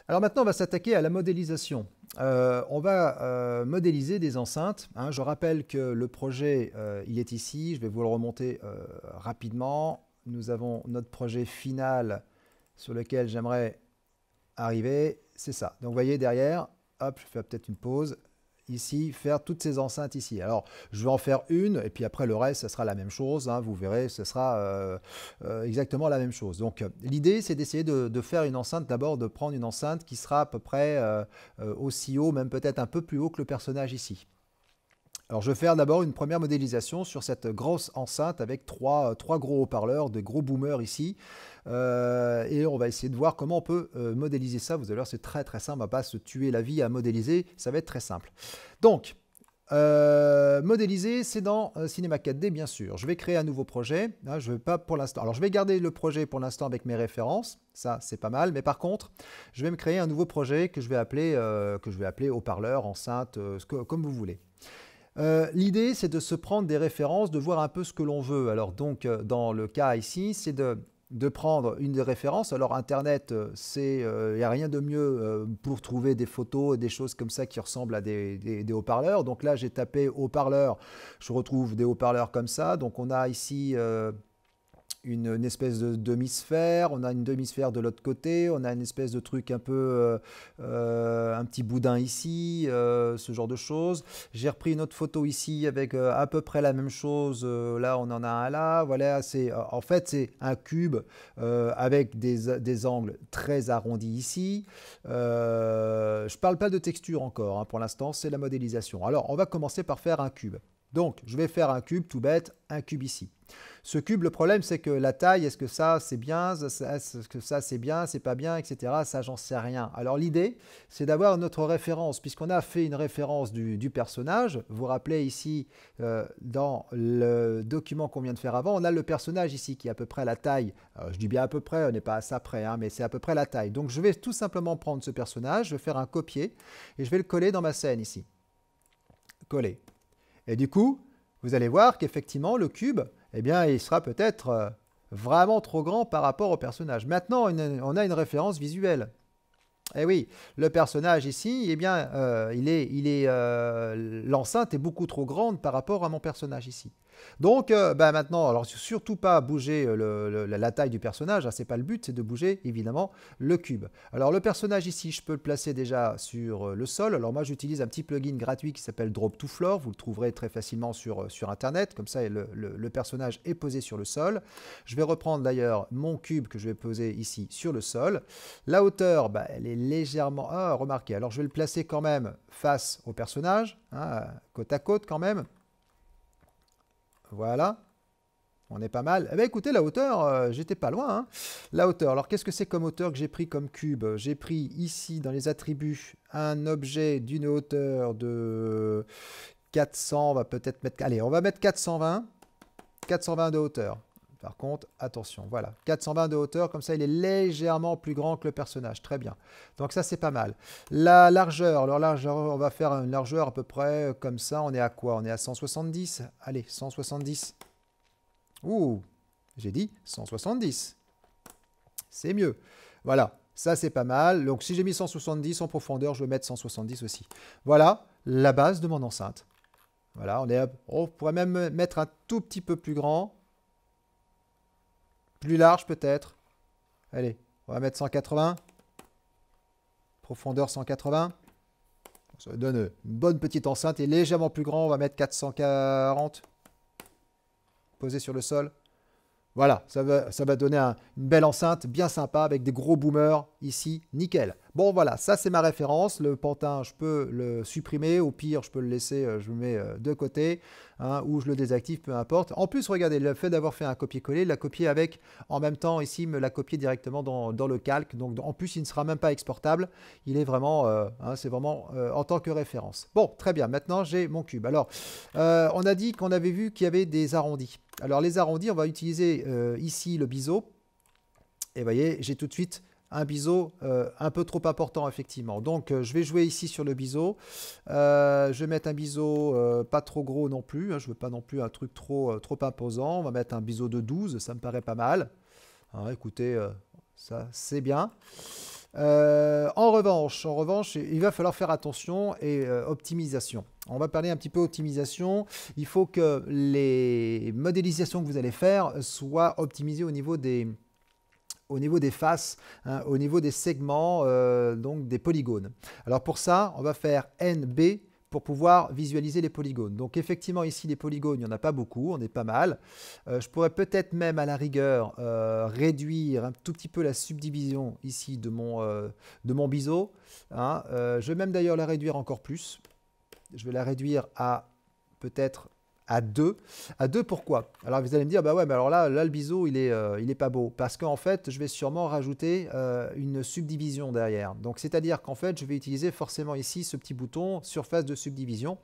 Alors maintenant, on va s'attaquer à la modélisation. On va modéliser des enceintes, hein. Je rappelle que le projet, il est ici. Je vais vous le remonter rapidement. Nous avons notre projet final sur lequel j'aimerais arriver. C'est ça. Donc, vous voyez derrière, hop, je fais peut-être une pause. Ici, faire toutes ces enceintes ici. Alors, je vais en faire une, et puis après le reste, ça sera la même chose, hein, vous verrez, ce sera exactement la même chose. Donc, l'idée, c'est d'essayer de faire une enceinte, d'abord de prendre une enceinte qui sera à peu près aussi haut, même peut-être un peu plus haut que le personnage ici. Alors, je vais faire d'abord une première modélisation sur cette grosse enceinte avec trois gros haut-parleurs, des gros boomers ici. Et on va essayer de voir comment on peut modéliser ça. Vous allez voir, c'est très très simple. On ne va pas se tuer la vie à modéliser. Ça va être très simple. Donc, modéliser, c'est dans Cinema 4D, bien sûr. Je vais créer un nouveau projet. Hein, je vais pas pour l'instant. Alors, je vais garder le projet pour l'instant avec mes références. Ça, c'est pas mal. Mais par contre, je vais me créer un nouveau projet que je vais appeler haut-parleur, enceinte, comme vous voulez. L'idée, c'est de se prendre des références, de voir un peu ce que l'on veut. Alors donc, dans le cas ici, c'est de prendre une des références. Alors Internet, il n'y a rien de mieux pour trouver des photos et des choses comme ça qui ressemblent à des haut-parleurs. Donc là, j'ai tapé haut-parleur, je retrouve des haut-parleurs comme ça. Donc on a ici une espèce de demi-sphère, on a une demi-sphère de l'autre côté, on a une espèce de truc un peu, un petit boudin ici, ce genre de choses. J'ai repris une autre photo ici avec à peu près la même chose, là on en a un là, voilà, en fait c'est un cube avec des angles très arrondis ici. Je ne parle pas de texture encore, hein, pour l'instant c'est la modélisation. Alors on va commencer par faire un cube. Donc, je vais faire un cube tout bête, un cube ici. Ce cube, le problème, c'est que la taille, est-ce que ça, c'est bien, est-ce que ça, c'est bien, c'est pas bien, etc. Ça, j'en sais rien. Alors, l'idée, c'est d'avoir notre référence, puisqu'on a fait une référence du personnage. Vous vous rappelez ici, dans le document qu'on vient de faire avant, on a le personnage ici qui est à peu près la taille. Alors, je dis bien à peu près, on n'est pas à ça près, hein, mais c'est à peu près la taille. Donc, je vais tout simplement prendre ce personnage, je vais faire un copier, et je vais le coller dans ma scène ici. Coller. Et du coup, vous allez voir qu'effectivement, le cube, eh bien, il sera peut-être vraiment trop grand par rapport au personnage. Maintenant, on a une référence visuelle. Eh oui, le personnage ici, eh bien, l'enceinte est beaucoup trop grande par rapport à mon personnage ici. Donc, bah maintenant, alors surtout pas bouger la taille du personnage, hein, c'est pas le but, c'est de bouger évidemment le cube. Alors le personnage ici, je peux le placer déjà sur le sol. Alors moi, j'utilise un petit plugin gratuit qui s'appelle Drop to Floor. Vous le trouverez très facilement sur Internet. Comme ça, le personnage est posé sur le sol. Je vais reprendre d'ailleurs mon cube que je vais poser ici sur le sol. La hauteur, bah, elle est légèrement... Ah, remarquez, alors je vais le placer quand même face au personnage, hein, côte à côte quand même. Voilà, on est pas mal. Eh bien, écoutez, la hauteur, j'étais pas loin, hein. La hauteur, alors qu'est-ce que c'est comme hauteur que j'ai pris comme cube? J'ai pris ici, dans les attributs, un objet d'une hauteur de 400, on va peut-être mettre... Allez, on va mettre 420 de hauteur. Par contre, attention, voilà, 420 de hauteur, comme ça il est légèrement plus grand que le personnage, très bien. Donc ça c'est pas mal. La largeur, alors largeur, on va faire une largeur à peu près comme ça, on est à quoi? On est à 170, allez, 170. Ouh, j'ai dit 170, c'est mieux. Voilà, ça c'est pas mal. Donc si j'ai mis 170 en profondeur, je vais mettre 170 aussi. Voilà la base de mon enceinte. Voilà, on pourrait même mettre un tout petit peu plus grand. Plus large peut-être. Allez, on va mettre 180. Profondeur 180. Ça donne une bonne petite enceinte et légèrement plus grand. On va mettre 440. Posé sur le sol. Voilà, ça va donner une belle enceinte bien sympa avec des gros boomers ici, nickel. Bon voilà, ça c'est ma référence. Le pantin, je peux le supprimer. Au pire, je peux le laisser, je le mets de côté, hein, ou je le désactive, peu importe. En plus, regardez, le fait d'avoir fait un copier-coller, la copier avec, en même temps ici, me l'a copier directement dans le calque. Donc en plus, il ne sera même pas exportable. Il est vraiment, hein, c'est vraiment en tant que référence. Bon, très bien, maintenant j'ai mon cube. Alors, on a dit qu'on avait vu qu'il y avait des arrondis. Alors les arrondis, on va utiliser ici le biseau. Et vous voyez, j'ai tout de suite un biseau un peu trop important, effectivement. Donc je vais jouer ici sur le biseau. Je vais mettre un biseau pas trop gros non plus, hein. Je ne veux pas non plus un truc trop imposant. On va mettre un biseau de 12, ça me paraît pas mal. Hein, écoutez, ça c'est bien. En revanche, il va falloir faire attention et optimisation. On va parler un petit peu optimisation. Il faut que les modélisations que vous allez faire soient optimisées au niveau des faces, hein, au niveau des segments, donc des polygones. Alors pour ça, on va faire NB pour pouvoir visualiser les polygones. Donc effectivement ici les polygones, il n'y en a pas beaucoup, on est pas mal. Je pourrais peut-être même à la rigueur réduire un tout petit peu la subdivision ici de mon biseau. Hein. Je vais même d'ailleurs la réduire encore plus. Je vais la réduire à peut-être à 2. À 2 pourquoi? Alors vous allez me dire, bah ouais, mais alors là le biseau il est pas beau. Parce qu'en fait, je vais sûrement rajouter une subdivision derrière. Donc c'est-à-dire qu'en fait, je vais utiliser forcément ici ce petit bouton surface de subdivision.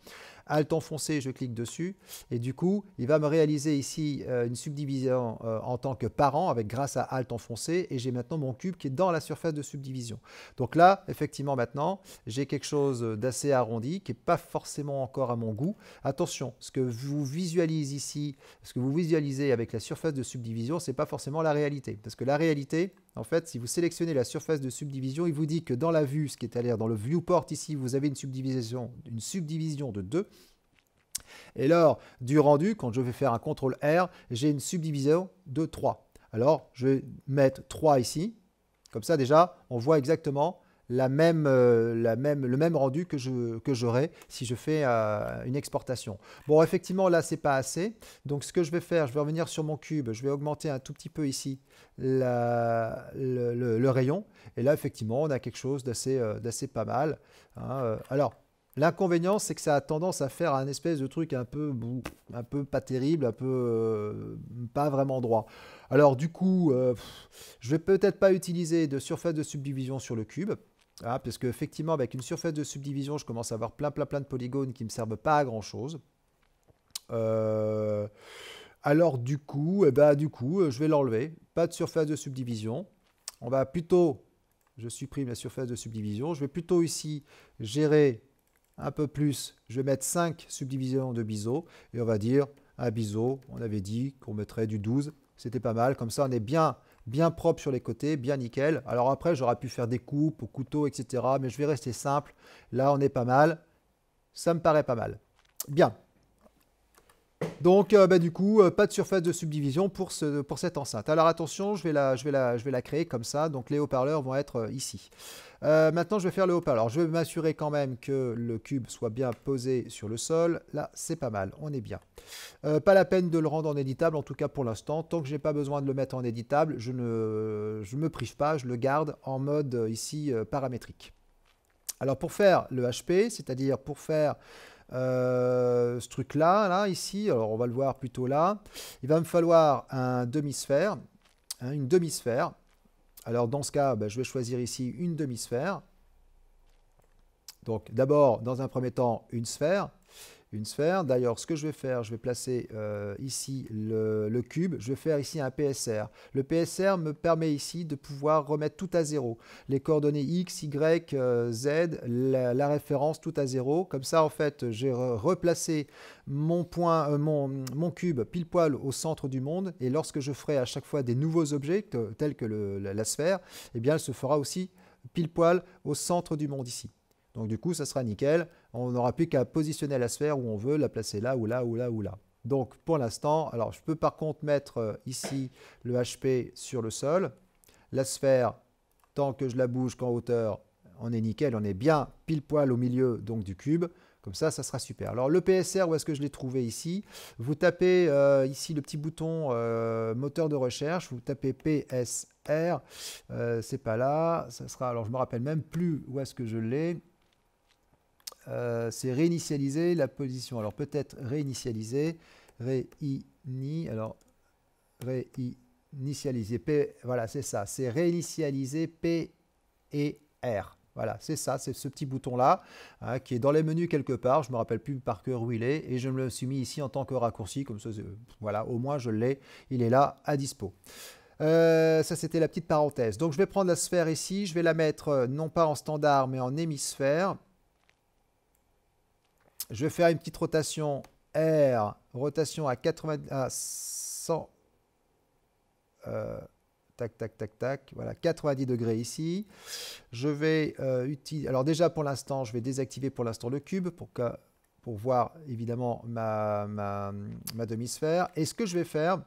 Alt enfoncé, je clique dessus et du coup, il va me réaliser ici une subdivision en tant que parent avec grâce à Alt enfoncé et j'ai maintenant mon cube qui est dans la surface de subdivision. Donc là, effectivement, maintenant, j'ai quelque chose d'assez arrondi qui n'est pas forcément encore à mon goût. Attention, ce que vous visualisez ici, ce que vous visualisez avec la surface de subdivision, ce n'est pas forcément la réalité. Parce que la réalité, en fait, si vous sélectionnez la surface de subdivision, il vous dit que dans la vue, ce qui est à l'air dans le viewport ici, vous avez une subdivision de 2. Et lors du rendu, quand je vais faire un CTRL R, j'ai une subdivision de 3. Alors, je vais mettre 3 ici. Comme ça, déjà, on voit exactement le même rendu que j'aurai si je fais une exportation. Bon, effectivement, là, ce n'est pas assez. Donc, ce que je vais faire, je vais revenir sur mon cube. Je vais augmenter un tout petit peu ici le rayon. Et là, effectivement, on a quelque chose d'assez pas mal. Hein. Alors, l'inconvénient, c'est que ça a tendance à faire un espèce de truc un peu pas terrible, un peu pas vraiment droit. Alors du coup, je vais peut-être pas utiliser de surface de subdivision sur le cube, hein, parce qu'effectivement, avec une surface de subdivision, je commence à avoir plein de polygones qui ne me servent pas à grand-chose. Alors du coup, je vais l'enlever. Pas de surface de subdivision. On va plutôt, je supprime la surface de subdivision. Je vais plutôt ici gérer un peu plus, je vais mettre 5 subdivisions de biseau et on va dire un biseau, on avait dit qu'on mettrait du 12, c'était pas mal, comme ça on est bien propre sur les côtés, bien nickel. Alors après j'aurais pu faire des coupes au couteau, etc. Mais je vais rester simple, là on est pas mal, ça me paraît pas mal. Bien. Donc du coup, pas de surface de subdivision pour cette enceinte. Alors attention, je vais la créer comme ça, donc les haut-parleurs vont être ici. Maintenant, je vais faire le haut-parleur. Je vais m'assurer quand même que le cube soit bien posé sur le sol. Là, c'est pas mal, on est bien. Pas la peine de le rendre en éditable, en tout cas pour l'instant. Tant que je n'ai pas besoin de le mettre en éditable, je ne me prive pas, je le garde en mode ici paramétrique. Alors pour faire le HP, c'est-à-dire pour faire ce truc-là, ici, alors on va le voir plutôt là, il va me falloir un demi-sphère, hein, une demi-sphère. Alors dans ce cas, je vais choisir ici une demi-sphère. Donc d'abord, dans un premier temps, une sphère. Une sphère. D'ailleurs, ce que je vais faire, je vais placer ici le cube. Je vais faire ici un PSR. Le PSR me permet ici de pouvoir remettre tout à zéro. Les coordonnées X, Y, Z, la référence, tout à zéro. Comme ça, en fait, j'ai replacé mon cube pile poil au centre du monde. Et lorsque je ferai à chaque fois des nouveaux objets, tels que la sphère, eh bien, elle se fera aussi pile poil au centre du monde ici. Donc du coup, ça sera nickel. On n'aura plus qu'à positionner la sphère où on veut, la placer là ou là ou là ou là. Donc pour l'instant, alors je peux par contre mettre ici le HP sur le sol. La sphère, tant que je la bouge qu'en hauteur, on est nickel, on est bien pile poil au milieu donc du cube. Comme ça, ça sera super. Alors le PSR, où est-ce que je l'ai trouvé ici? Vous tapez ici le petit bouton moteur de recherche, vous tapez PSR, c'est pas là, ça sera, alors je me rappelle même plus où est-ce que je l'ai. C'est réinitialiser la position. Alors peut-être réinitialiser, réinitialiser P, voilà, c'est ça, c'est réinitialiser P et R. Voilà, c'est ça, c'est ce petit bouton-là hein, qui est dans les menus quelque part. Je ne me rappelle plus par cœur où il est et je me le suis mis ici en tant que raccourci. Comme ça, voilà, au moins je l'ai. Il est là à dispo. Ça, c'était la petite parenthèse. Donc, je vais prendre la sphère ici. Je vais la mettre non pas en standard, mais en hémisphère. Je vais faire une petite rotation R, rotation à 100. tac, tac, tac, tac. Voilà, 90 degrés ici. Je vais utiliser... Alors déjà, pour l'instant, je vais désactiver pour l'instant le cube pour voir évidemment ma demi-sphère. Et ce que je vais faire,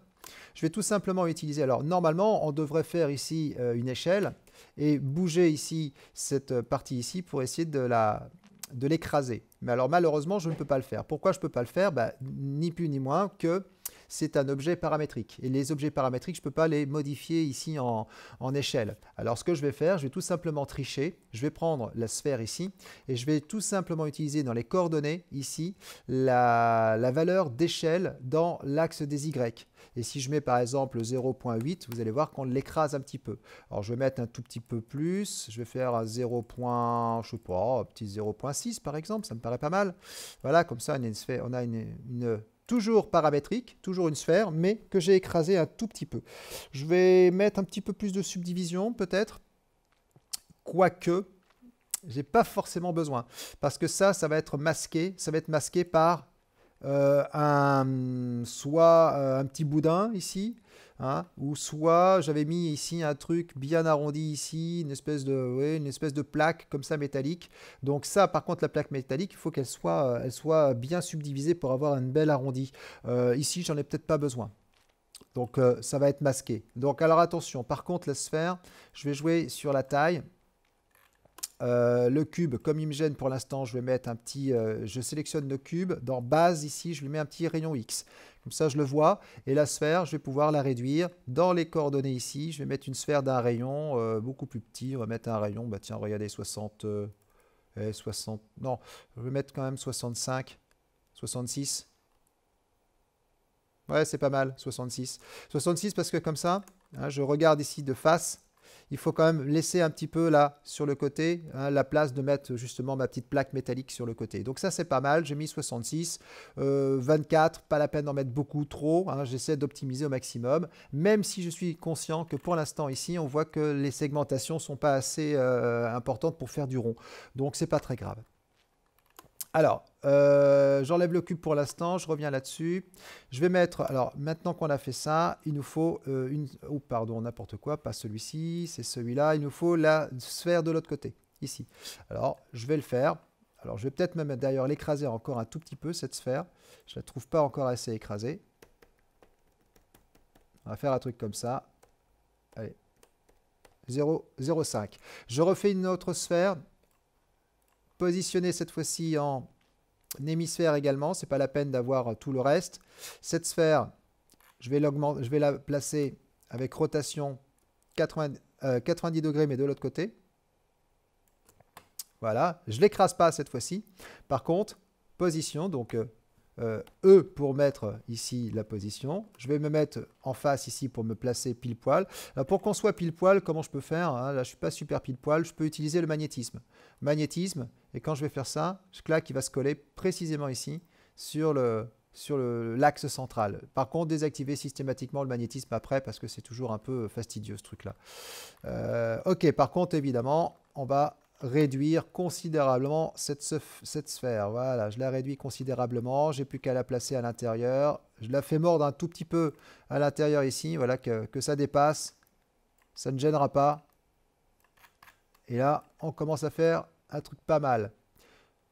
je vais tout simplement utiliser... Alors normalement, on devrait faire ici une échelle et bouger ici cette partie ici pour essayer de l'écraser. Mais alors malheureusement, je ne peux pas le faire. Pourquoi je ne peux pas le faire? Ni plus ni moins que c'est un objet paramétrique. Et les objets paramétriques, je ne peux pas les modifier ici en échelle. Alors ce que je vais faire, je vais tout simplement tricher. Je vais prendre la sphère ici et je vais tout simplement utiliser dans les coordonnées ici la valeur d'échelle dans l'axe des Y. Et si je mets par exemple 0.8, vous allez voir qu'on l'écrase un petit peu. Alors je vais mettre un tout petit peu plus. Je vais faire un 0. Je sais pas, un petit 0.6 par exemple. Ça me paraît pas mal. Voilà, comme ça on a une toujours paramétrique, toujours une sphère, mais que j'ai écrasé un tout petit peu. Je vais mettre un petit peu plus de subdivision, peut-être. Quoique, j'ai pas forcément besoin. Parce que ça va être masqué. Ça va être masqué par soit un petit boudin ici, hein, ou soit j'avais mis ici un truc bien arrondi ici, une espèce de plaque comme ça métallique. Donc ça, par contre, la plaque métallique, il faut qu'elle soit bien subdivisée pour avoir une belle arrondie. Ici, j'en ai peut-être pas besoin. Donc ça va être masqué. Donc alors attention, par contre, la sphère, je vais jouer sur la taille. Le cube, comme il me gêne pour l'instant, je vais mettre un petit... je sélectionne le cube. Dans base, ici, je lui mets un petit rayon X. Comme ça, je le vois. Et la sphère, je vais pouvoir la réduire. Dans les coordonnées ici, je vais mettre une sphère d'un rayon beaucoup plus petit. On va mettre un rayon, tiens, regardez, 60... 60... Non, je vais mettre quand même 65, 66. Ouais, c'est pas mal, 66. 66 parce que comme ça, hein, je regarde ici de face. Il faut quand même laisser un petit peu là sur le côté, hein, la place de mettre justement ma petite plaque métallique sur le côté. Donc ça c'est pas mal, j'ai mis 66, 24, pas la peine d'en mettre beaucoup trop, hein, j'essaie d'optimiser au maximum, même si je suis conscient que pour l'instant ici on voit que les segmentations sont pas assez importantes pour faire du rond. Donc c'est pas très grave. Alors, j'enlève le cube pour l'instant, je reviens là-dessus. Je vais mettre, alors maintenant qu'on a fait ça, il nous faut oh pardon, n'importe quoi, pas celui-ci, c'est celui-là. Il nous faut la sphère de l'autre côté, ici. Alors, je vais le faire. Alors, je vais peut-être même d'ailleurs l'écraser encore un tout petit peu, cette sphère. Je ne la trouve pas encore assez écrasée. On va faire un truc comme ça. Allez, 0,5. Je refais une autre sphère. Positionner cette fois-ci en hémisphère également, c'est pas la peine d'avoir tout le reste. Cette sphère, je vais la placer avec rotation 90 degrés mais de l'autre côté. Voilà, je l'écrase pas cette fois-ci. Par contre, position, donc E pour mettre ici la position. Je vais me mettre en face ici pour me placer pile poil. Alors, pour qu'on soit pile poil, comment je peux faire, hein? Là, je suis pas super pile poil. Je peux utiliser le magnétisme. Magnétisme. Et quand je vais faire ça, je claque, il va se coller précisément ici sur l'axe central. Par contre, désactiver systématiquement le magnétisme après parce que c'est toujours un peu fastidieux ce truc-là. Ok, par contre, évidemment, on va réduire considérablement cette sphère. Voilà, je la réduis considérablement. J'ai plus qu'à la placer à l'intérieur. Je la fais mordre un tout petit peu à l'intérieur ici. Voilà, que ça dépasse. Ça ne gênera pas. Et là, on commence à faire un truc pas mal.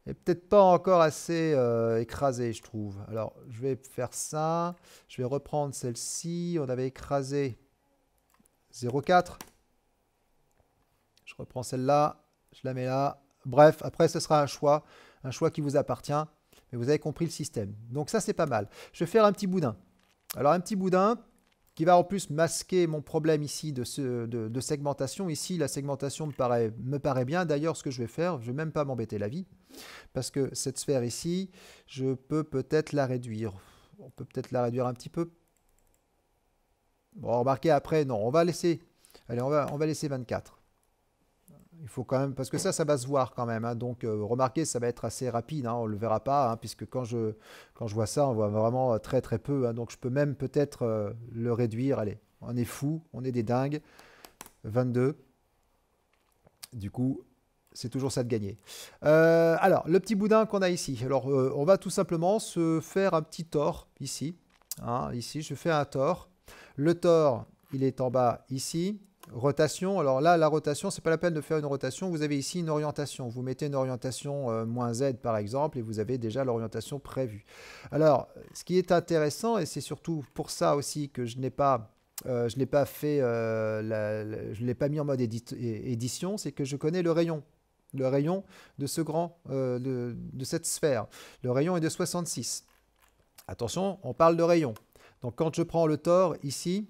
Et peut-être pas encore assez écrasé, je trouve. Alors, je vais faire ça. Je vais reprendre celle-ci. On avait écrasé 0,4. Je reprends celle-là. Je la mets là. Bref, après, ce sera un choix qui vous appartient. Mais vous avez compris le système. Donc ça, c'est pas mal. Je vais faire un petit boudin. Alors, un petit boudin qui va en plus masquer mon problème ici de segmentation. Ici, la segmentation me paraît bien. D'ailleurs, ce que je vais faire, je ne vais même pas m'embêter la vie. Parce que cette sphère ici, je peux peut-être la réduire. On peut peut-être la réduire un petit peu. Bon, remarquez après, non, on va laisser. Allez, on va laisser 24. Il faut quand même, parce que ça va se voir quand même. Hein, donc, remarquez, ça va être assez rapide. Hein, on ne le verra pas, hein, puisque quand je vois ça, on voit vraiment très très peu. Hein, donc, je peux même peut-être le réduire. Allez, on est fou, on est des dingues. 22. Du coup, c'est toujours ça de gagner. Alors, le petit boudin qu'on a ici. Alors, on va tout simplement se faire un petit tore ici. Hein, ici, je fais un tore. Le tore, il est en bas ici. Rotation, alors là, la rotation, c'est pas la peine de faire une rotation. Vous avez ici une orientation. Vous mettez une orientation moins Z, par exemple, et vous avez déjà l'orientation prévue. Alors, ce qui est intéressant, et c'est surtout pour ça aussi que je n'ai pas fait, je l'ai pas mis en mode édition, c'est que je connais le rayon de ce de cette sphère. Le rayon est de 66. Attention, on parle de rayon. Donc quand je prends le tore ici,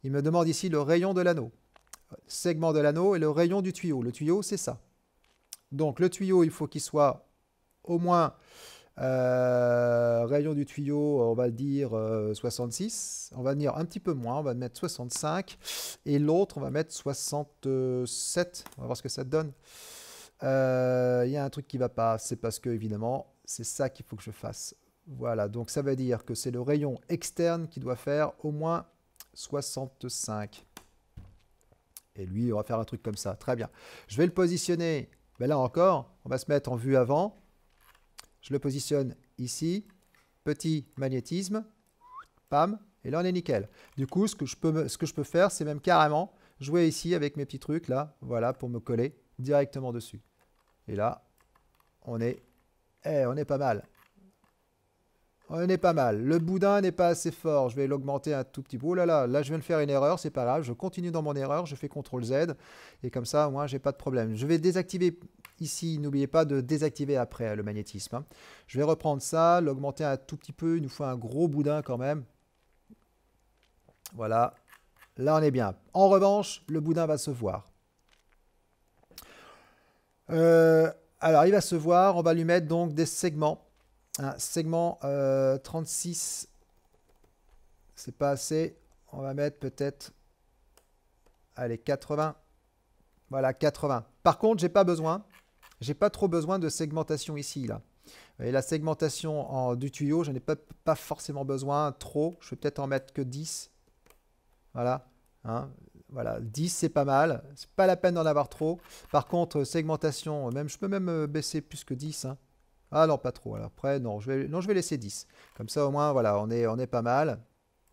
il me demande ici le rayon de l'anneau. Segment de l'anneau et le rayon du tuyau. Le tuyau, c'est ça. Donc le tuyau, il faut qu'il soit au moins rayon du tuyau, on va le dire 66. On va venir un petit peu moins, on va mettre 65. Et l'autre, on va mettre 67. On va voir ce que ça donne. Il y a un truc qui ne va pas, c'est parce que, évidemment, c'est ça qu'il faut que je fasse. Voilà, donc ça veut dire que c'est le rayon externe qui doit faire au moins 65. Et lui, on va faire un truc comme ça. Très bien. Je vais le positionner. Ben là encore, on va se mettre en vue avant. Je le positionne ici. Petit magnétisme. Pam. Et là, on est nickel. Du coup, ce que je peux faire, c'est même carrément jouer ici avec mes petits trucs là. Voilà, pour me coller directement dessus. Et là, on est pas mal. On est pas mal. Le boudin n'est pas assez fort. Je vais l'augmenter un tout petit peu. Oh là là, là je viens de faire une erreur, c'est pas grave. Je continue dans mon erreur, je fais CTRL Z. Et comme ça, moi, j'ai pas de problème. Je vais désactiver ici. N'oubliez pas de désactiver après le magnétisme. Hein. Je vais reprendre ça, l'augmenter un tout petit peu. Il nous faut un gros boudin quand même. Voilà. Là, on est bien. En revanche, le boudin va se voir. Alors, il va se voir. On va lui mettre donc des segments. Un segment 36, c'est pas assez. On va mettre peut-être, allez, 80. Voilà, 80. Par contre, j'ai pas trop besoin de segmentation ici, là. Et la segmentation du tuyau, je n'ai pas forcément besoin trop. Je vais peut-être en mettre que 10. Voilà. Hein. Voilà, 10 c'est pas mal. C'est pas la peine d'en avoir trop. Par contre, segmentation, je peux même baisser plus que 10. Hein. Ah non, pas trop. Alors après, non, je vais laisser 10. Comme ça, au moins, voilà, on est pas mal.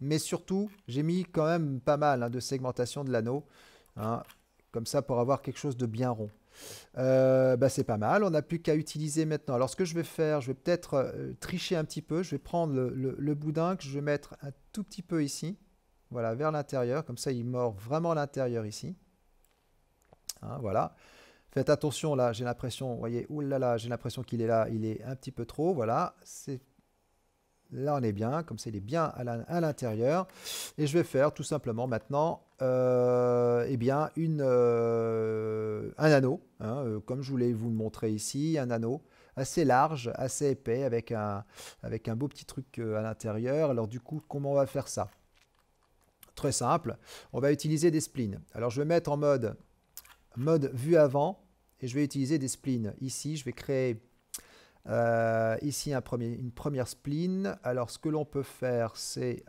Mais surtout, j'ai mis quand même pas mal de segmentation de l'anneau. Hein, comme ça, pour avoir quelque chose de bien rond. Bah, c'est pas mal. On n'a plus qu'à utiliser maintenant. Alors, ce que je vais faire, je vais peut-être tricher un petit peu. Je vais prendre le boudin que je vais mettre un tout petit peu ici. Voilà, vers l'intérieur. Comme ça, il mord vraiment l'intérieur ici. Hein, voilà. Faites attention, là, j'ai l'impression, vous voyez, oulala, j'ai l'impression qu'il est là, il est un petit peu trop, voilà. Là, on est bien, comme ça, il est bien à l'intérieur. Et je vais faire tout simplement maintenant, eh bien, un anneau, hein, comme je voulais vous le montrer ici, un anneau assez large, assez épais, avec un beau petit truc à l'intérieur. Alors du coup, comment on va faire ça? Très simple, on va utiliser des splines. Alors je vais mettre en mode vue avant. Et je vais utiliser des splines. Ici, je vais créer ici une première spline. Alors, ce que l'on peut faire, c'est...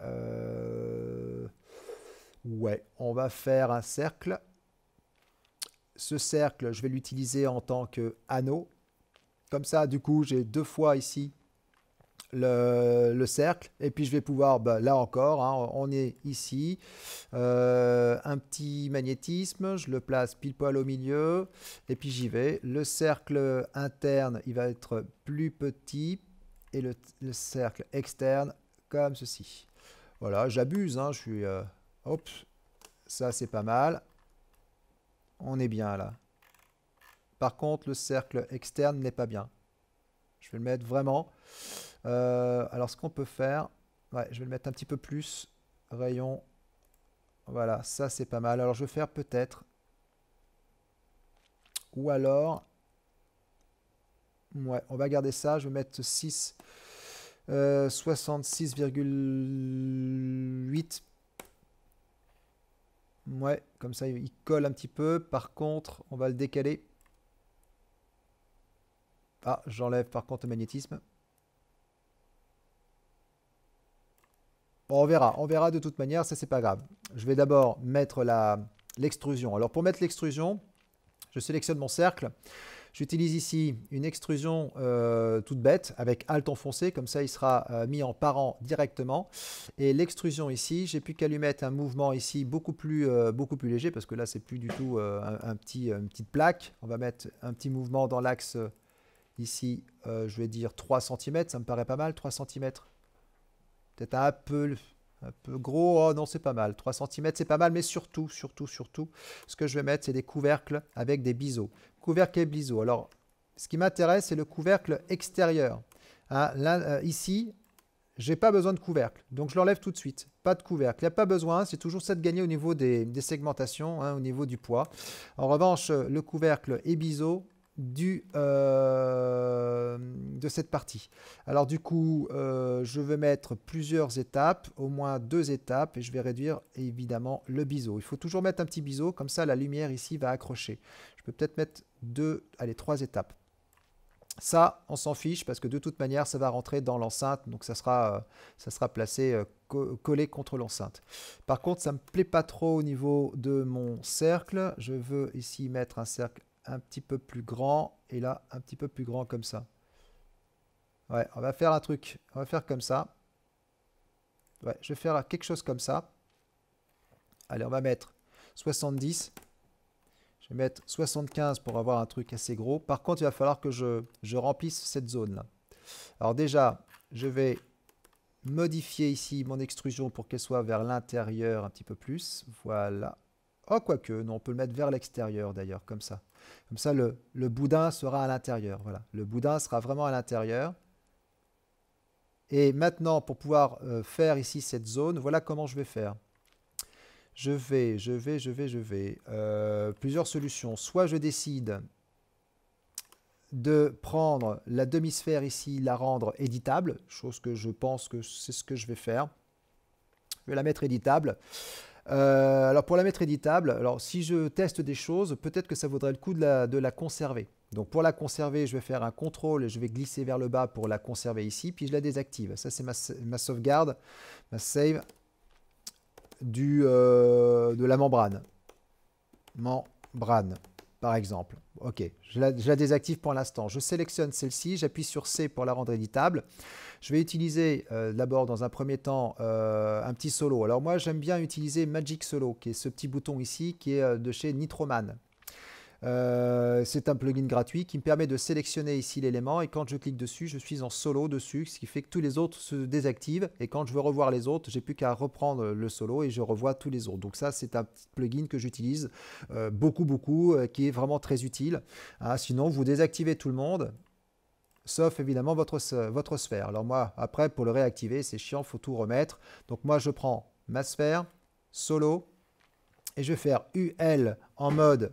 ouais, on va faire un cercle. Ce cercle, je vais l'utiliser en tant qu'anneau. Comme ça, du coup, j'ai deux fois ici le cercle. Et puis, je vais pouvoir, bah, là encore, hein, on est ici. Un petit magnétisme, je le place pile poil au milieu. Et puis, j'y vais. Le cercle interne, il va être plus petit. Et le cercle externe, comme ceci. Voilà, j'abuse. Hein, je suis... hop, ça, c'est pas mal. On est bien là. Par contre, le cercle externe n'est pas bien. Je vais le mettre vraiment... alors, ce qu'on peut faire, ouais, je vais le mettre un petit peu plus, rayon, voilà, ça c'est pas mal. Alors, je vais faire peut-être, ou alors, ouais, on va garder ça, je vais mettre 66,8. Ouais, comme ça, il colle un petit peu. Par contre, on va le décaler. Ah, j'enlève par contre le magnétisme. Bon, on verra de toute manière, ça c'est pas grave. Je vais d'abord mettre l'extrusion. Alors pour mettre l'extrusion, je sélectionne mon cercle, J'utilise ici une extrusion toute bête avec Alt enfoncé, comme ça il sera mis en parent directement. Et l'extrusion ici, j'ai plus qu'à lui mettre un mouvement ici beaucoup plus léger, parce que là c'est plus du tout une petite plaque. On va mettre un petit mouvement dans l'axe ici, je vais dire 3 cm, ça me paraît pas mal, 3 cm. Peut-être un peu gros, oh non c'est pas mal, 3 cm c'est pas mal, mais surtout, ce que je vais mettre c'est des couvercles avec des biseaux. Couvercle et biseaux. Alors, ce qui m'intéresse, c'est le couvercle extérieur. Hein, là, ici, je n'ai pas besoin de couvercle. Donc, je l'enlève tout de suite. Pas de couvercle. Il n'y a pas besoin. C'est toujours ça de gagner au niveau des segmentations, hein, au niveau du poids. En revanche, le couvercle et biseau de cette partie. Alors, du coup, je vais mettre plusieurs étapes, au moins 2 étapes, et je vais réduire évidemment le biseau. Il faut toujours mettre un petit biseau, comme ça, la lumière ici va accrocher. Je peux peut-être mettre 3 étapes. Ça, on s'en fiche parce que de toute manière, ça va rentrer dans l'enceinte. Donc, ça sera placé, collé contre l'enceinte. Par contre, ça ne me plaît pas trop au niveau de mon cercle. Je veux ici mettre un cercle un petit peu plus grand. Et là, un petit peu plus grand comme ça. Ouais, on va faire un truc. On va faire comme ça. Ouais, je vais faire quelque chose comme ça. Allez, on va mettre 70. Je vais mettre 75 pour avoir un truc assez gros. Par contre, il va falloir que je remplisse cette zone-là. Alors déjà, je vais modifier ici mon extrusion pour qu'elle soit vers l'intérieur un petit peu plus. Voilà. Oh, quoique, non, on peut le mettre vers l'extérieur d'ailleurs, comme ça. Comme ça, le boudin sera à l'intérieur. Voilà, le boudin sera vraiment à l'intérieur. Et maintenant, pour pouvoir faire ici cette zone, voilà comment je vais faire. Je vais. Plusieurs solutions. Soit je décide de prendre la demi-sphère ici, la rendre éditable, chose que je pense que c'est ce que je vais faire. Je vais la mettre éditable. Alors pour la mettre éditable, alors si je teste des choses, peut-être que ça vaudrait le coup de la conserver. Donc pour la conserver, je vais faire un contrôle et je vais glisser vers le bas pour la conserver ici, puis je la désactive. Ça c'est ma sauvegarde, ma save de la membrane. Membrane, par exemple. Ok, je la désactive pour l'instant. Je sélectionne celle-ci, j'appuie sur C pour la rendre éditable. Je vais utiliser d'abord dans un premier temps un petit solo. Alors moi j'aime bien utiliser Magic Solo, qui est ce petit bouton ici, qui est de chez Nitroman. C'est un plugin gratuit qui me permet de sélectionner ici l'élément et quand je clique dessus, je suis en solo dessus, ce qui fait que tous les autres se désactivent et quand je veux revoir les autres, j'ai plus qu'à reprendre le solo et je revois tous les autres. Donc ça, c'est un petit plugin que j'utilise beaucoup, qui est vraiment très utile. Hein, sinon, vous désactivez tout le monde, sauf évidemment votre sphère. Alors moi, après, pour le réactiver, c'est chiant, il faut tout remettre. Donc moi, je prends ma sphère, solo, et je vais faire UL en mode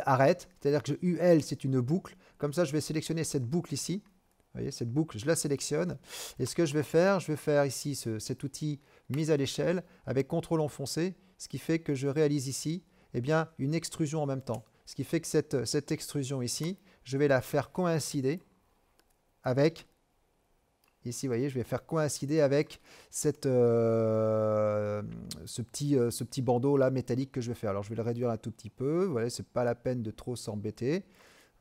arrête, c'est-à-dire que UL c'est une boucle, comme ça je vais sélectionner cette boucle ici, vous voyez cette boucle, je la sélectionne, et ce que je vais faire ici cet outil mise à l'échelle avec CTRL enfoncé, ce qui fait que je réalise ici eh bien, une extrusion en même temps, ce qui fait que cette extrusion ici, je vais la faire coïncider avec ici, vous voyez, je vais faire coïncider avec ce petit bandeau là métallique que je vais faire. Alors je vais le réduire un tout petit peu. Voilà, c'est pas la peine de trop s'embêter.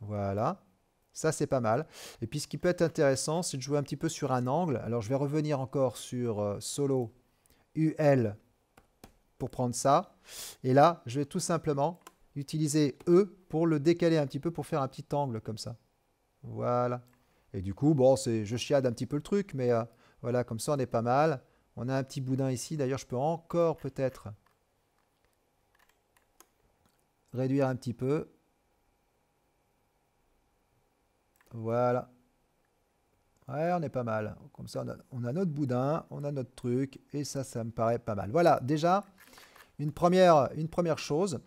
Voilà, ça c'est pas mal. Et puis ce qui peut être intéressant, c'est de jouer un petit peu sur un angle. Alors je vais revenir encore sur solo UL pour prendre ça. Et là, je vais tout simplement utiliser E pour le décaler un petit peu pour faire un petit angle comme ça. Voilà. Et du coup, bon, je chiade un petit peu le truc, mais voilà, comme ça, on est pas mal. On a un petit boudin ici. D'ailleurs, je peux encore peut-être réduire un petit peu. Voilà. Ouais, on est pas mal. Comme ça, on a notre boudin, on a notre truc, et ça me paraît pas mal. Voilà, déjà, une première chose.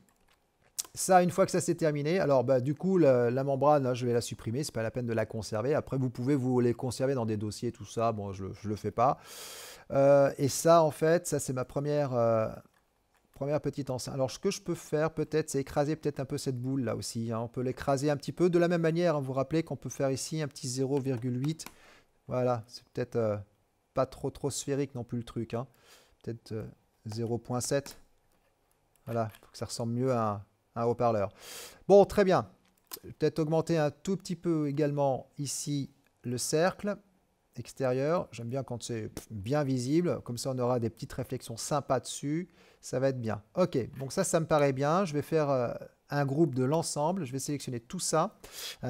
Ça, une fois que ça s'est terminé, alors bah, du coup, la membrane, là, je vais la supprimer, c'est pas la peine de la conserver. Après, vous pouvez vous les conserver dans des dossiers, tout ça. Bon, je le fais pas. Et ça, en fait, ça, c'est ma première petite enceinte. Alors, ce que je peux faire, peut-être, c'est écraser peut-être un peu cette boule, là aussi. Hein. On peut l'écraser un petit peu. De la même manière, hein, vous vous rappelez qu'on peut faire ici un petit 0,8. Voilà, c'est peut-être pas trop sphérique non plus, le truc. Hein. Peut-être 0,7. Voilà, il faut que ça ressemble mieux à un haut-parleur. Bon, très bien. Peut-être augmenter un tout petit peu également ici le cercle extérieur. J'aime bien quand c'est bien visible. Comme ça, on aura des petites réflexions sympas dessus. Ça va être bien. OK, donc ça me paraît bien. Je vais faire un groupe de l'ensemble. Je vais sélectionner tout ça,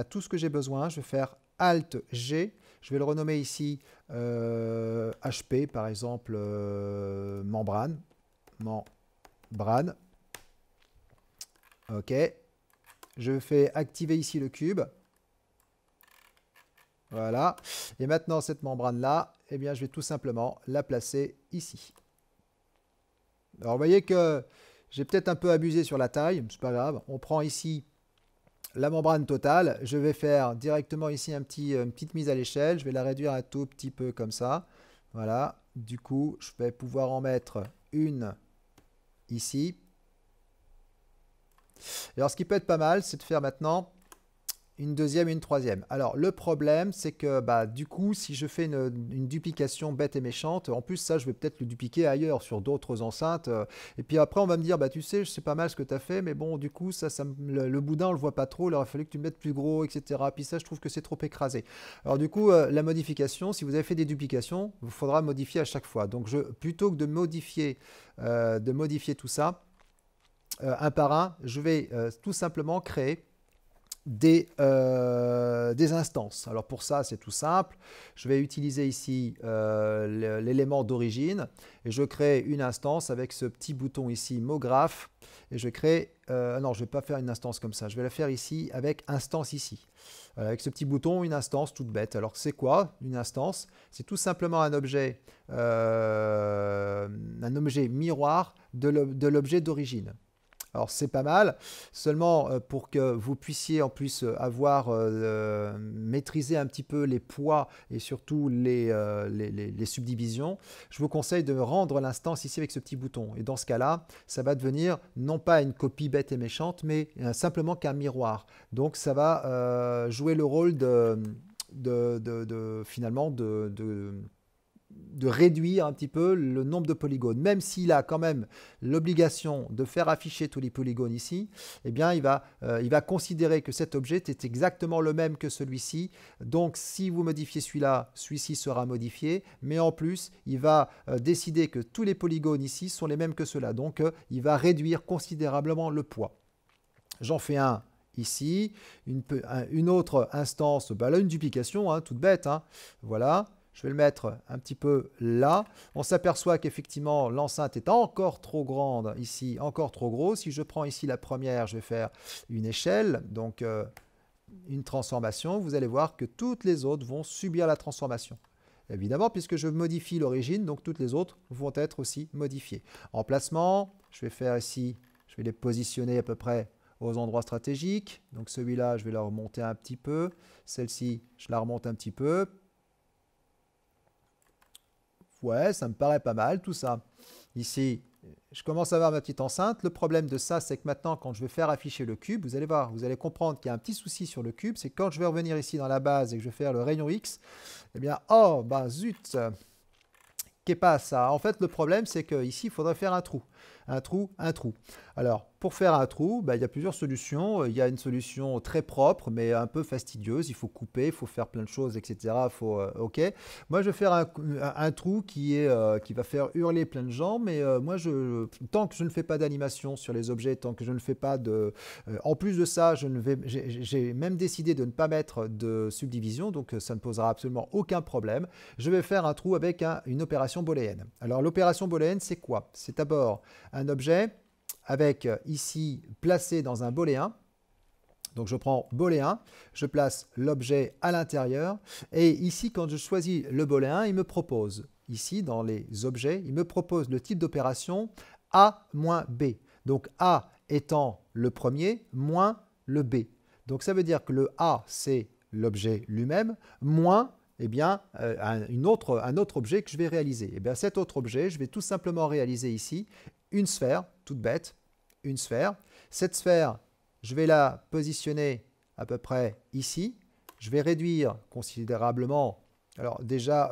tout ce que j'ai besoin. Je vais faire Alt-G. Je vais le renommer ici HP, par exemple, membrane. Membrane. OK. Je fais activer ici le cube. Voilà. Et maintenant, cette membrane-là, eh bien, je vais tout simplement la placer ici. Alors, vous voyez que j'ai peut-être un peu abusé sur la taille. C'est pas grave. On prend ici la membrane totale. Je vais faire directement ici une petite mise à l'échelle. Je vais la réduire un tout petit peu comme ça. Voilà. Du coup, je vais pouvoir en mettre une ici. Et alors, ce qui peut être pas mal, c'est de faire maintenant une deuxième et une troisième. Alors, le problème, c'est que du coup, si je fais une duplication bête et méchante, en plus, ça, je vais peut-être le dupliquer ailleurs, sur d'autres enceintes. Et puis après, on va me dire, tu sais, je sais pas mal ce que tu as fait, mais bon, du coup, le boudin, on le voit pas trop, il aurait fallu que tu me mettes plus gros, etc. Puis ça, je trouve que c'est trop écrasé. Alors du coup, la modification, si vous avez fait des duplications, il faudra modifier à chaque fois. Donc, plutôt que de modifier tout ça, un par un, je vais tout simplement créer des instances. Alors pour ça, c'est tout simple. Je vais utiliser ici l'élément d'origine et je crée une instance avec ce petit bouton ici, mot graphe. Et je crée... non, je ne vais pas faire une instance comme ça. Je vais la faire ici avec instance ici. Avec ce petit bouton, une instance toute bête. Alors c'est quoi une instance? C'est tout simplement un objet miroir de l'objet d'origine. Alors c'est pas mal, seulement pour que vous puissiez en plus maîtriser un petit peu les poids et surtout les subdivisions, je vous conseille de rendre l'instance ici avec ce petit bouton. Et dans ce cas-là, ça va devenir non pas une copie bête et méchante, mais simplement qu'un miroir. Donc ça va jouer le rôle finalement de réduire un petit peu le nombre de polygones. Même s'il a quand même l'obligation de faire afficher tous les polygones ici, eh bien, il va considérer que cet objet est exactement le même que celui-ci. Donc, si vous modifiez celui-là, celui-ci sera modifié. Mais en plus, il va décider que tous les polygones ici sont les mêmes que ceux-là. Donc, il va réduire considérablement le poids. J'en fais un ici. Une autre instance, là, une duplication, toute bête. Voilà. Je vais le mettre un petit peu là. On s'aperçoit qu'effectivement, l'enceinte est encore trop grande ici, encore trop gros. Si je prends ici la première, je vais faire une échelle, donc une transformation. Vous allez voir que toutes les autres vont subir la transformation. Évidemment, puisque je modifie l'origine, donc toutes les autres vont être aussi modifiées. Emplacement, je vais faire ici, je vais les positionner à peu près aux endroits stratégiques. Donc celui-là, je vais la remonter un petit peu. Celle-ci, je la remonte un petit peu. Ouais, ça me paraît pas mal tout ça. Ici, je commence à avoir ma petite enceinte. Le problème de ça, c'est que maintenant, quand je vais faire afficher le cube, vous allez voir, vous allez comprendre qu'il y a un petit souci sur le cube. C'est quand je vais revenir ici dans la base et que je vais faire le rayon X, eh bien, oh, zut, qu'est pas ça? En fait, le problème, c'est qu'ici, il faudrait faire un trou. Un trou, un trou. Alors, pour faire un trou, il y a plusieurs solutions. Il y a une solution très propre, mais un peu fastidieuse. Il faut couper, il faut faire plein de choses, etc. OK. Moi, je vais faire un trou qui va faire hurler plein de gens, mais moi, tant que je ne fais pas d'animation sur les objets, tant que je ne fais pas de... en plus de ça, j'ai même décidé de ne pas mettre de subdivision, donc ça ne posera absolument aucun problème. Je vais faire un trou avec une opération booléenne. Alors, l'opération booléenne, c'est quoi? C'est d'abord un objet avec ici placé dans un booléen. Donc je prends booléen, je place l'objet à l'intérieur et ici quand je choisis le booléen, il me propose, ici dans les objets, il me propose le type d'opération A moins B. Donc A étant le premier, moins le B. Donc ça veut dire que le A c'est l'objet lui-même, moins eh bien, un autre objet que je vais réaliser. Eh bien, cet autre objet, je vais tout simplement réaliser ici une sphère, toute bête, une sphère. Cette sphère, je vais la positionner à peu près ici. Je vais réduire considérablement. Alors déjà,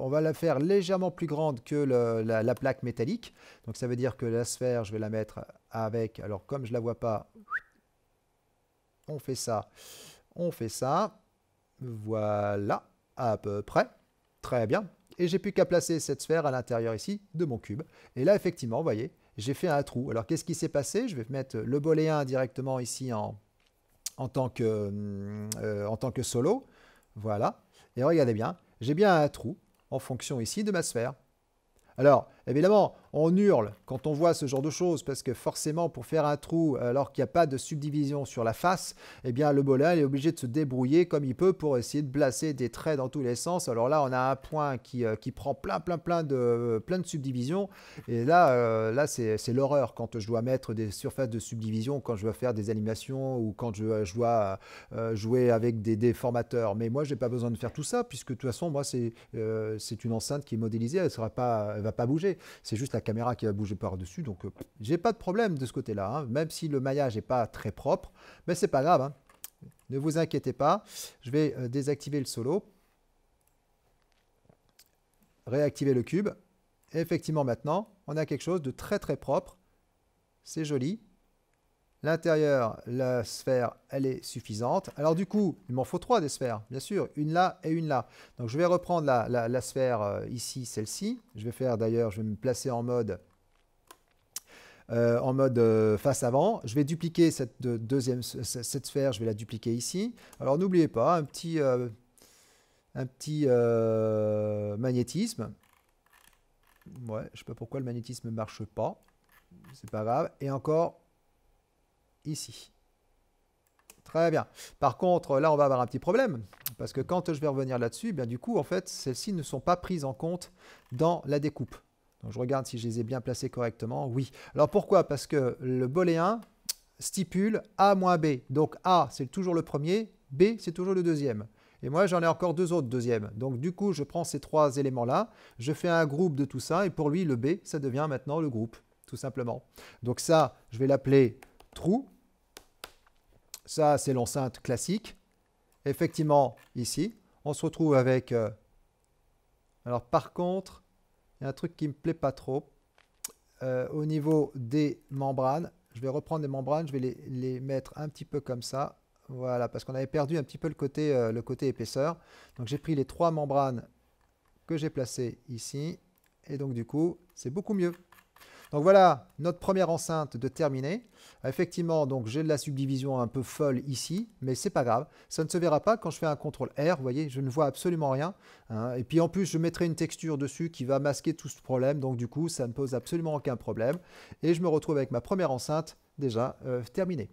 on va la faire légèrement plus grande que la plaque métallique. Donc ça veut dire que la sphère, je vais la mettre avec, alors comme je ne la vois pas, on fait ça, on fait ça. Voilà, à peu près. Très bien. Et j'ai plus qu'à placer cette sphère à l'intérieur ici de mon cube. Et là, effectivement, vous voyez, j'ai fait un trou. Alors, qu'est-ce qui s'est passé? Je vais mettre le booléen directement ici en tant que solo. Voilà. Et regardez bien, j'ai bien un trou en fonction ici de ma sphère. Alors, évidemment, on hurle quand on voit ce genre de choses, parce que forcément, pour faire un trou, alors qu'il n'y a pas de subdivision sur la face, eh bien, le booléen est obligé de se débrouiller comme il peut pour essayer de placer des traits dans tous les sens. Alors là, on a un point qui prend plein de subdivisions. Et là c'est l'horreur quand je dois mettre des surfaces de subdivision, quand je dois faire des animations ou quand je dois jouer avec des déformateurs. Mais moi, je n'ai pas besoin de faire tout ça, puisque de toute façon, moi, c'est une enceinte qui est modélisée, elle va pas bouger. C'est juste la caméra qui va bouger par-dessus. Donc, j'ai pas de problème de ce côté-là. Hein. Même si le maillage n'est pas très propre, mais c'est pas grave. Hein. Ne vous inquiétez pas. Je vais désactiver le solo. Réactiver le cube. Et effectivement, maintenant, on a quelque chose de très propre. C'est joli. L'intérieur, la sphère, elle est suffisante. Alors du coup, il m'en faut 3 des sphères, bien sûr, une là et une là. Donc je vais reprendre la sphère ici, celle-ci. Je vais faire d'ailleurs, je vais me placer en mode face avant. Je vais dupliquer cette sphère, je vais la dupliquer ici. Alors n'oubliez pas, un petit magnétisme. Ouais, je ne sais pas pourquoi le magnétisme ne marche pas. C'est pas grave. Et encore ici. Très bien. Par contre, là, on va avoir un petit problème, parce que quand je vais revenir là-dessus, bien du coup, en fait, celles-ci ne sont pas prises en compte dans la découpe. Donc, je regarde si je les ai bien placées correctement. Oui. Alors, pourquoi? Parce que le booléen stipule A moins B. Donc, A, c'est toujours le premier, B, c'est toujours le deuxième. Et moi, j'en ai encore 2 autres deuxièmes. Donc, du coup, je prends ces 3 éléments-là, je fais un groupe de tout ça, et pour lui, le B, ça devient maintenant le groupe, tout simplement. Donc, ça, je vais l'appeler trou. Ça, c'est l'enceinte classique. Effectivement, ici, on se retrouve avec... alors, par contre, il y a un truc qui ne me plaît pas trop. Au niveau des membranes, je vais reprendre des membranes, je vais les mettre un petit peu comme ça. Voilà, parce qu'on avait perdu un petit peu le côté épaisseur. Donc, j'ai pris les 3 membranes que j'ai placées ici. Et donc, du coup, c'est beaucoup mieux. Donc voilà, notre première enceinte de terminée. Effectivement, donc j'ai de la subdivision un peu folle ici, mais c'est pas grave. Ça ne se verra pas quand je fais un CTRL R. Vous voyez, je ne vois absolument rien. Hein. Et puis en plus, je mettrai une texture dessus qui va masquer tout ce problème. Donc du coup, ça ne pose absolument aucun problème. Et je me retrouve avec ma première enceinte déjà terminée.